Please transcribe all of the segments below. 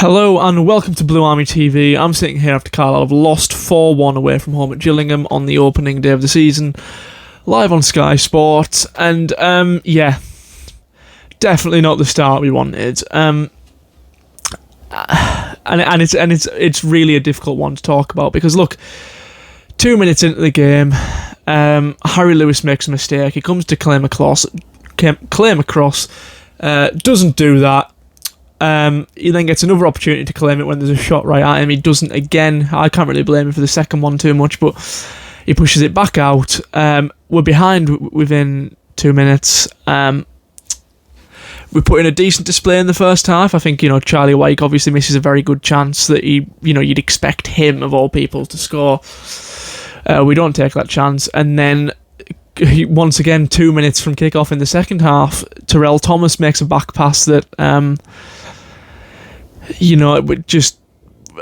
Hello and welcome to Blue Army TV. I'm sitting here after Carlisle have lost 4-1 away from home at Gillingham on the opening day of the season, live on Sky Sports, and definitely not the start we wanted. And it's really a difficult one to talk about because look, 2 minutes into the game, Harry Lewis makes a mistake. He comes to claim across, doesn't do that. He then gets another opportunity to claim it when there's a shot right at him. He doesn't again. I can't really blame him for the second one too much, but he pushes it back out. We're behind within 2 minutes. We put in a decent display in the first half. I think, Charlie Wyke obviously misses a very good chance that you'd expect him, of all people, to score. We don't take that chance. And then, once again, 2 minutes from kick-off in the second half, Terrell Thomas makes a back pass that, it would just,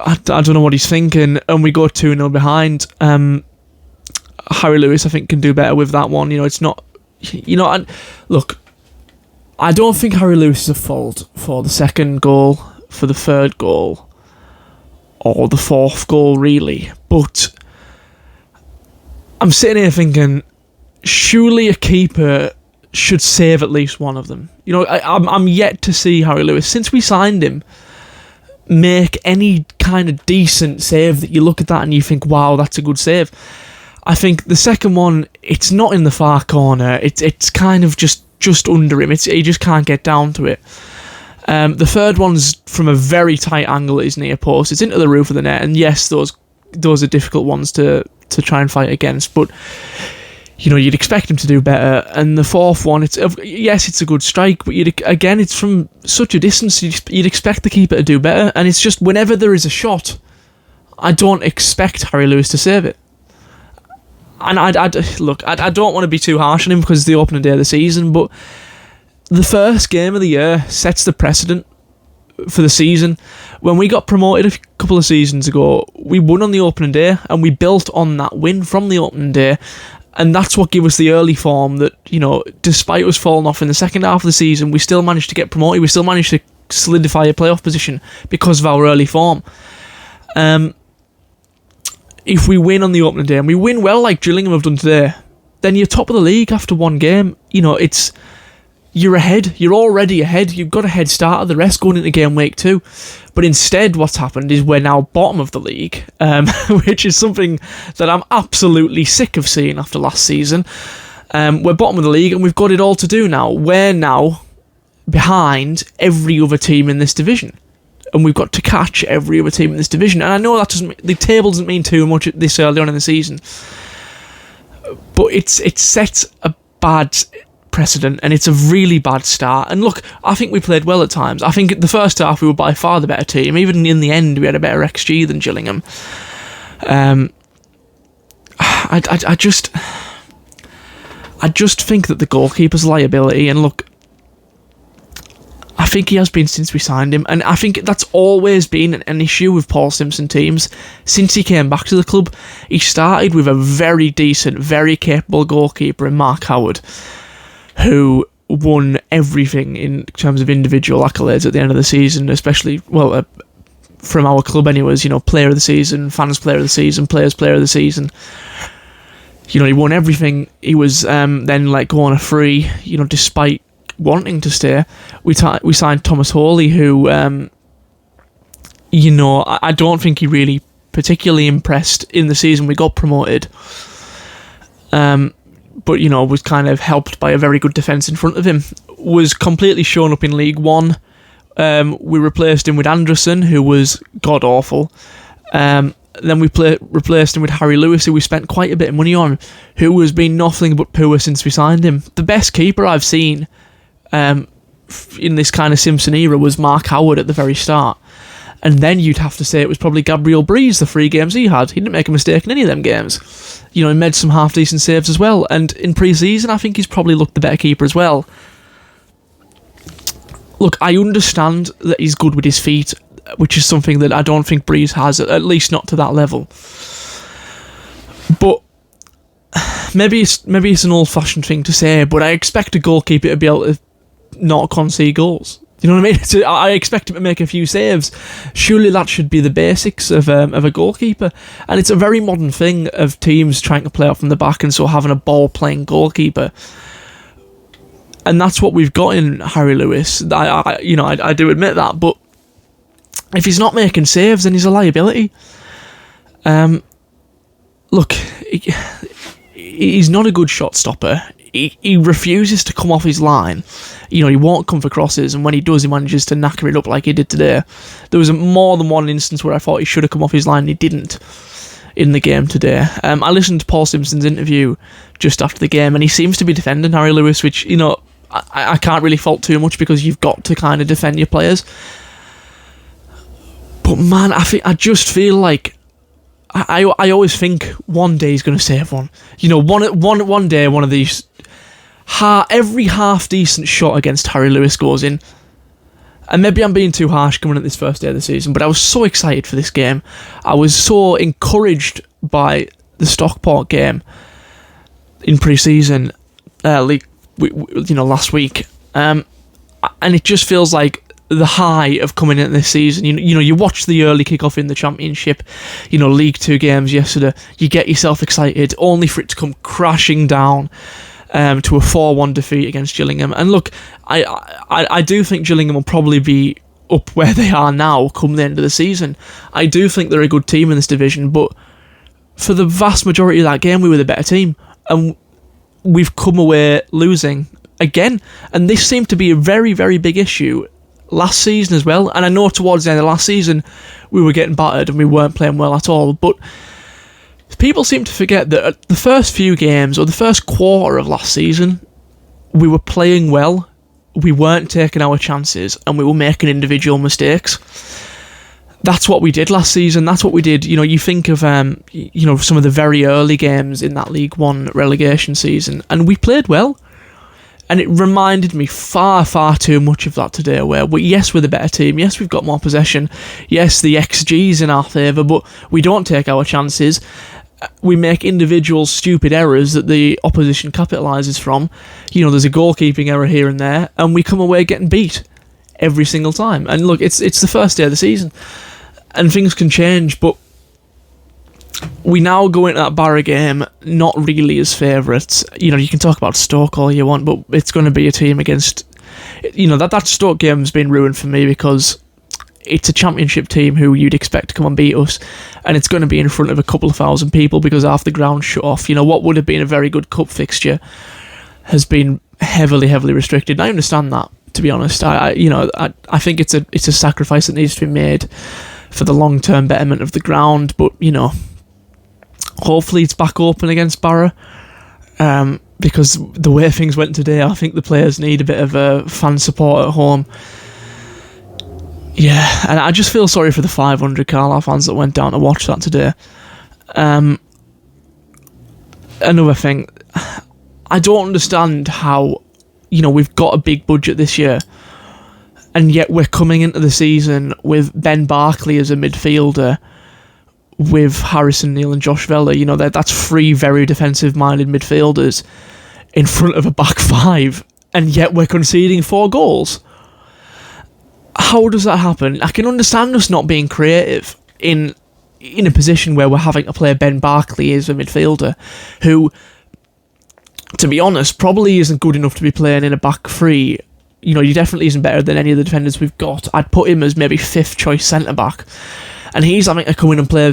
I don't know what he's thinking, and we go 2-0 behind. Harry Lewis, I think, can do better with that one. It's not, look, I don't think Harry Lewis is at fault for the second goal, for the third goal, or the fourth goal, really. But I'm sitting here thinking, surely a keeper should save at least one of them. I'm yet to see Harry Lewis, since we signed him, make any kind of decent save that you look at that and you think, wow, that's a good save. I think the second one, it's not in the far corner. It's kind of just under him. He just can't get down to it. The third one's from a very tight angle at his near post. It's into the roof of the net, and yes, those are difficult ones to try and fight against, but you'd expect him to do better. And the fourth one, it's a good strike, but it's from such a distance, you'd expect the keeper to do better. And it's just, whenever there is a shot, I don't expect Harry Lewis to save it. And I don't want to be too harsh on him because it's the opening day of the season, but the first game of the year sets the precedent for the season. When we got promoted a couple of seasons ago, we won on the opening day, and we built on that win from the opening day. And that's what gave us the early form that, despite us falling off in the second half of the season, we still managed to get promoted. We still managed to solidify a playoff position because of our early form. If we win on the opening day, and we win well like Gillingham have done today, then you're top of the league after one game. You're ahead. You're already ahead. You've got a head start of the rest going into game week 2. But instead, what's happened is we're now bottom of the league, which is something that I'm absolutely sick of seeing after last season. We're bottom of the league, and we've got it all to do now. We're now behind every other team in this division, and we've got to catch every other team in this division. And I know the table doesn't mean too much this early on in the season, but it sets a bad precedent, and it's a really bad start. And look, I think we played well at times. I think the first half we were by far the better team. Even in the end, we had a better XG than Gillingham. I just think that the goalkeeper's liability, and look, I think he has been since we signed him, and I think that's always been an issue with Paul Simpson teams since he came back to the club. He started with a very decent, very capable goalkeeper in Mark Howard, who won everything in terms of individual accolades at the end of the season, especially, from our club anyways, player of the season, fans player of the season, players player of the season. He won everything. He was then let go on a free, despite wanting to stay. We signed Thomas Hawley, who, I don't think he really particularly impressed in the season we got promoted. But, was kind of helped by a very good defence in front of him. Was completely shown up in League One. We replaced him with Anderson, who was god-awful. Then we replaced him with Harry Lewis, who we spent quite a bit of money on, who has been nothing but poor since we signed him. The best keeper I've seen in this kind of Simpson era was Mark Howard at the very start. And then you'd have to say it was probably Gabriel Breeze, the 3 games he had. He didn't make a mistake in any of them games. He made some half-decent saves as well. And in pre-season, I think he's probably looked the better keeper as well. Look, I understand that he's good with his feet, which is something that I don't think Breeze has, at least not to that level. But maybe it's an old-fashioned thing to say, but I expect a goalkeeper to be able to not concede goals. You know what I mean? I expect him to make a few saves. Surely that should be the basics of a goalkeeper. And it's a very modern thing of teams trying to play out from the back and so having a ball-playing goalkeeper. And that's what we've got in Harry Lewis. I do admit that. But if he's not making saves, then he's a liability. Look, he's not a good shot stopper. He refuses to come off his line. He won't come for crosses, and when he does, he manages to knacker it up like he did today. There was more than one instance where I thought he should have come off his line, and he didn't in the game today. I listened to Paul Simpson's interview just after the game, and he seems to be defending Harry Lewis, which, I can't really fault too much because you've got to kind of defend your players. But man, I just feel like I always think one day he's going to save one. One day one of these every half decent shot against Harry Lewis goes in. And maybe I'm being too harsh coming at this first day of the season, but I was so excited for this game. I was so encouraged by the Stockport game in pre-season, last week. And it just feels like the high of coming into this season. You watch the early kick-off in the Championship, League 2 games yesterday, you get yourself excited, only for it to come crashing down to a 4-1 defeat against Gillingham. And look, I do think Gillingham will probably be up where they are now come the end of the season. I do think they're a good team in this division, but for the vast majority of that game, we were the better team. And we've come away losing again. And this seemed to be a very, very big issue last season as well. And I know towards the end of last season, we were getting battered and we weren't playing well at all. But people seem to forget that the first few games, or the first quarter of last season, we were playing well, we weren't taking our chances, and we were making individual mistakes. That's what we did last season. That's what we did. You think of some of the very early games in that League One relegation season, and we played well. And it reminded me far, far too much of that today, where, yes, we're the better team, yes, we've got more possession, yes, the XG's in our favour, but we don't take our chances. We make individual stupid errors that the opposition capitalises from. There's a goalkeeping error here and there, and we come away getting beat every single time. And look, it's the first day of the season, and things can change, but we now go into that Barra game not really as favourites. You can talk about Stoke all you want, but it's going to be a team against... that Stoke game's been ruined for me because it's a Championship team who you'd expect to come and beat us, and it's going to be in front of a couple of thousand people because half the ground shut off. What would have been a very good cup fixture has been heavily, heavily restricted. And I understand that, to be honest. I think it's a sacrifice that needs to be made for the long-term betterment of the ground, but, hopefully it's back open against Barra, because the way things went today, I think the players need a bit of fan support at home. Yeah, and I just feel sorry for the 500 Carlisle fans that went down to watch that today. Another thing, I don't understand how, we've got a big budget this year, and yet we're coming into the season with Ben Barkley as a midfielder, with Harrison Neal and Josh Vella. That's three very defensive-minded midfielders in front of a back five, and yet we're conceding 4 goals. How does that happen? I can understand us not being creative in a position where we're having to play Ben Barkley as a midfielder, who, to be honest, probably isn't good enough to be playing in a back three. He definitely isn't better than any of the defenders we've got. I'd put him as maybe 5th choice centre-back. And he's having to come in and play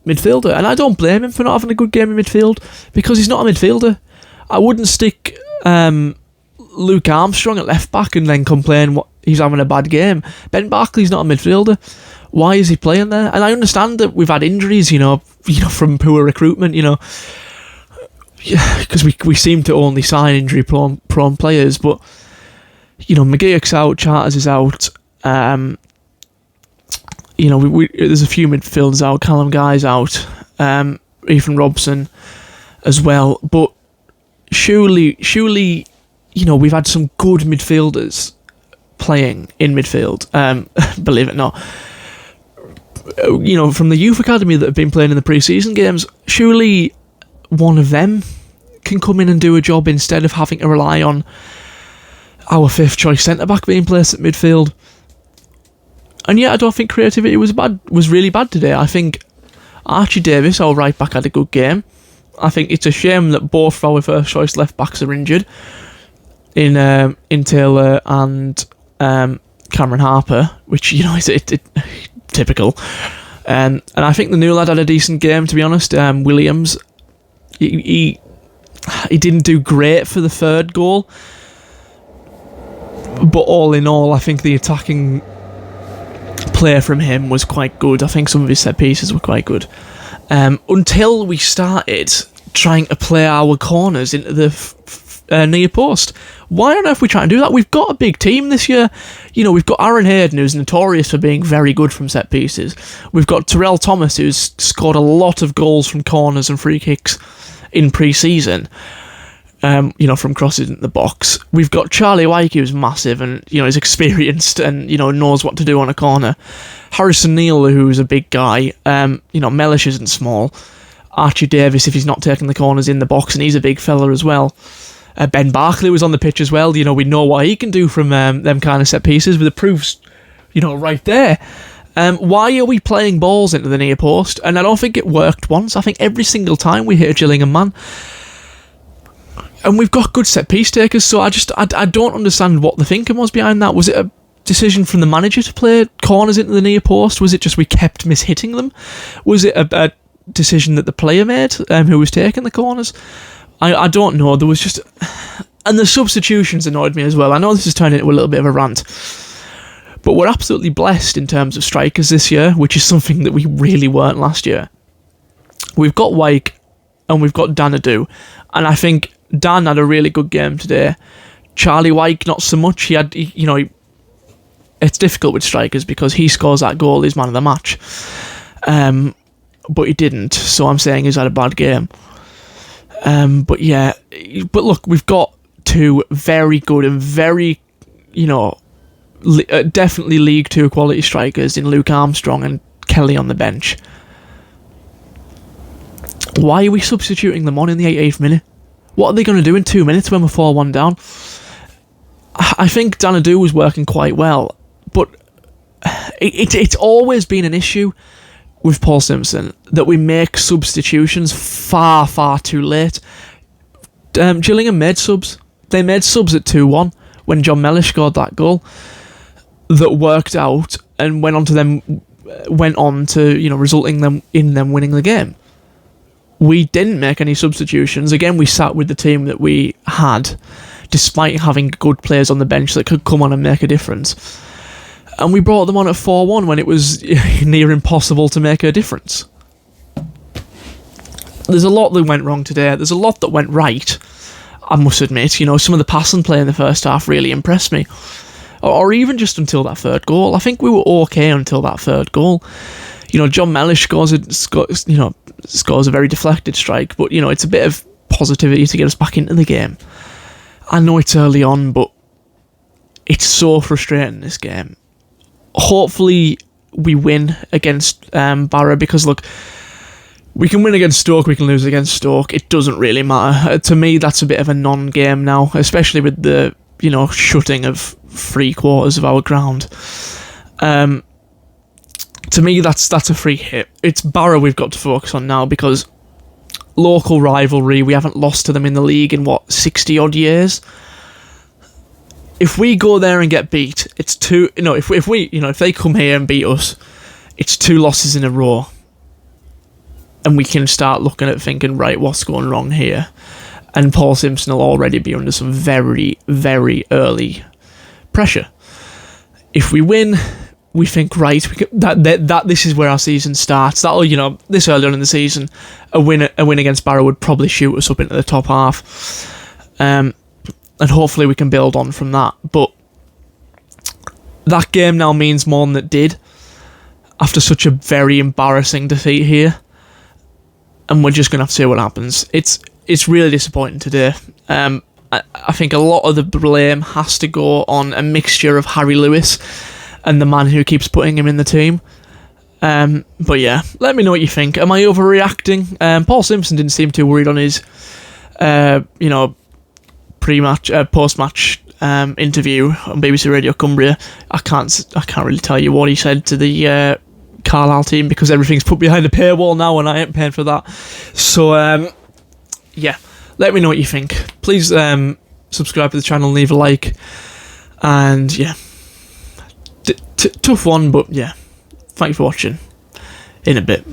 midfielder. And I don't blame him for not having a good game in midfield, because he's not a midfielder. I wouldn't stick Luke Armstrong at left back and then complain he's having a bad game. Ben Barkley's not a midfielder. Why is he playing there? And I understand that we've had injuries, from poor recruitment, because we seem to only sign injury-prone players. But, McGeoch's out, Charters is out. There's a few midfielders out. Callum Guy's out. Ethan Robson as well. But surely, we've had some good midfielders playing in midfield. Believe it or not. From the youth academy that have been playing in the pre-season games, surely one of them can come in and do a job instead of having to rely on our fifth choice centre back being placed at midfield. And yeah, I don't think creativity was really bad today. I think Archie Davis, our right back, had a good game. I think it's a shame that both of our first choice left backs are injured in Taylor and Cameron Harper, which, you know, is typical. And I think the new lad had a decent game, to be honest. Williams, he didn't do great for the third goal, but all in all, I think the attacking play from him was quite good. I think some of his set pieces were quite good. Until we started trying to play our corners into the near post. Why on earth are we trying to do that? We've got a big team this year. You know, we've got Aaron Hayden, who's notorious for being very good from set pieces. We've got Terrell Thomas, who's scored a lot of goals from corners and free kicks in pre-season. You know, from crosses into the box. We've got Charlie Wyke, who's massive and, you know, is experienced and, you know, knows what to do on a corner. Harrison Neal, who's a big guy. You know, Mellish isn't small. Archie Davis, if he's not taking the corners in the box, and he's a big fella as well. Ben Barkley was on the pitch as well. You know, we know what he can do from them kind of set pieces, with the proofs, you know, right there. Why are we playing balls into the near post? And I don't think it worked once. I think every single time we hit a Gillingham man. And we've got good set piece takers, so I don't understand what the thinking was behind that. Was it a decision from the manager to play corners into the near post? Was it just we kept mishitting them? Was it a decision that the player made, who was taking the corners? I don't know. There was just... And the substitutions annoyed me as well. I know this has turned into a little bit of a rant, but we're absolutely blessed in terms of strikers this year, which is something that we really weren't last year. We've got Wyke and we've got Danadu, and I think Dan had a really good game today. Charlie Wyke, not so much. It's difficult with strikers because he scores that goal, he's man of the match. But he didn't, so I'm saying he's had a bad game. But look, we've got two very good and very, you know, definitely League 2 quality strikers in Luke Armstrong and Kelly on the bench. Why are we substituting them on in the 88th minute? What are they going to do in 2 minutes when we're 4-1 down? I think Danadu was working quite well, but it's always been an issue with Paul Simpson that we make substitutions far, far too late. Gillingham made subs. They made subs at 2-1 when John Mellish scored that goal that worked out and went on to, you know, resulting in them winning the game. We didn't make any substitutions. Again, we sat with the team that we had, despite having good players on the bench that could come on and make a difference. And we brought them on at 4-1 when it was near impossible to make a difference. There's a lot that went wrong today. There's a lot that went right, I must admit. You know, some of the passing play in the first half really impressed me. Or even just until that third goal. I think we were okay until that third goal. You know, John Mellish scores a very deflected strike, but, you know, it's a bit of positivity to get us back into the game. I know it's early on, but it's so frustrating, this game. Hopefully we win against Barra, because look, we can win against Stoke, we can lose against Stoke, it doesn't really matter. To me, that's a bit of a non-game now, especially with the, you know, shutting of 3/4 of our ground. To me, that's a free hit. It's Barra we've got to focus on now, because local rivalry, we haven't lost to them in the league in 60 odd years. If we go there and get beat, it's two. You know, if they come here and beat us, it's 2 losses in a row, and we can start looking at thinking, right, what's going wrong here? And Paul Simpson will already be under some very, very early pressure. If we win, we think, right, that this is where our season starts. That'll, you know, this early on in the season, a win against Barrow would probably shoot us up into the top half. And hopefully we can build on from that. But that game now means more than it did after such a very embarrassing defeat here. And we're just going to have to see what happens. It's really disappointing today. I think a lot of the blame has to go on a mixture of Harry Lewis and the man who keeps putting him in the team. But yeah, let me know what you think. Am I overreacting? Paul Simpson didn't seem too worried on his, post-match interview on BBC Radio Cumbria. I can't really tell you what he said to the Carlisle team because everything's put behind a paywall now and I ain't paying for that. So yeah, let me know what you think. Please subscribe to the channel, leave a like, and yeah, tough one, but yeah, thank you for watching. In a bit.